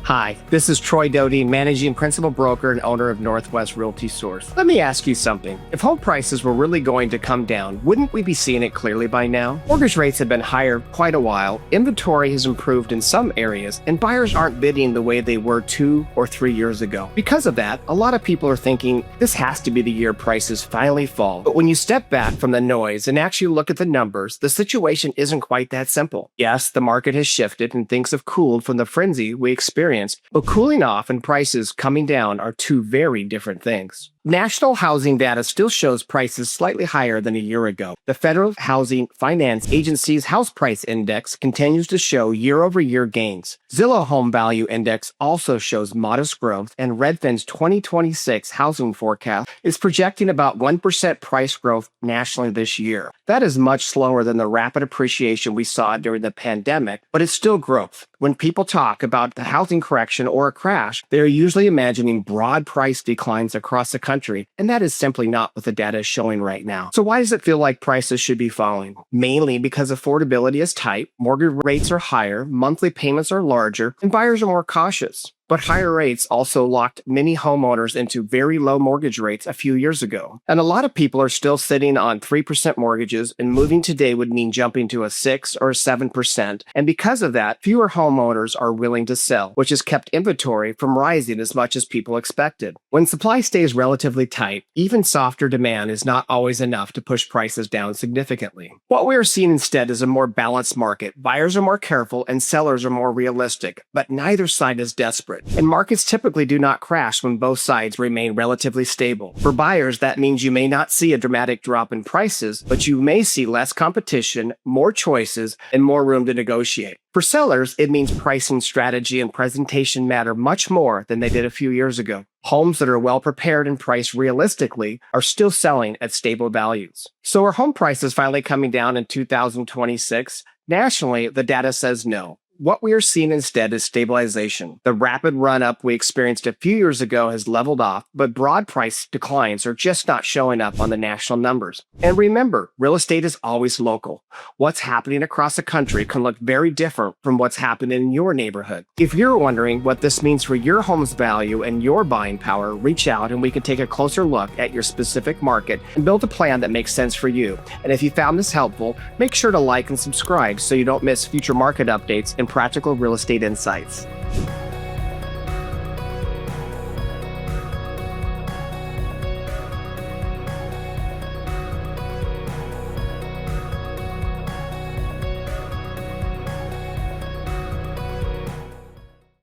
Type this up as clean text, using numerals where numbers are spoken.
Hi, this is Troy Doty, Managing Principal Broker and owner of Northwest Realty Source. Let me ask you something. If home prices were really going to come down, wouldn't we be seeing it clearly by now? Mortgage rates have been higher quite a while, inventory has improved in some areas, and buyers aren't bidding the way they were 2 or 3 years ago. Because of that, a lot of people are thinking this has to be the year prices finally fall. But when you step back from the noise and actually look at the numbers, the situation isn't quite that simple. Yes, the market has shifted and things have cooled from the frenzy we experienced, but cooling off and prices coming down are two very different things. National housing data still shows prices slightly higher than a year ago. The Federal Housing Finance Agency's House Price Index continues to show year-over-year gains. Zillow Home Value Index also shows modest growth, and Redfin's 2026 housing forecast is projecting about 1% price growth nationally this year. That is much slower than the rapid appreciation we saw during the pandemic, but it's still growth. When people talk about the housing correction or a crash, they are usually imagining broad price declines across the country, and that is simply not what the data is showing right now. So why does it feel like prices should be falling? Mainly because affordability is tight, mortgage rates are higher, monthly payments are larger, and buyers are more cautious. But higher rates also locked many homeowners into very low mortgage rates a few years ago. And a lot of people are still sitting on 3% mortgages, and moving today would mean jumping to a 6 or 7%. And because of that, fewer homeowners are willing to sell, which has kept inventory from rising as much as people expected. When supply stays relatively tight, even softer demand is not always enough to push prices down significantly. What we are seeing instead is a more balanced market. Buyers are more careful and sellers are more realistic, but neither side is desperate. And markets typically do not crash when both sides remain relatively stable. For buyers, that means you may not see a dramatic drop in prices, but you may see less competition, more choices, and more room to negotiate. For sellers, it means pricing strategy and presentation matter much more than they did a few years ago. Homes that are well prepared and priced realistically are still selling at stable values. So are home prices finally coming down in 2026? Nationally, the data says no. What we are seeing instead is stabilization. The rapid run-up we experienced a few years ago has leveled off, but broad price declines are just not showing up on the national numbers. And remember, real estate is always local. What's happening across the country can look very different from what's happening in your neighborhood. If you're wondering what this means for your home's value and your buying power, reach out and we can take a closer look at your specific market and build a plan that makes sense for you. And if you found this helpful, make sure to like and subscribe so you don't miss future market updates and practical real estate insights.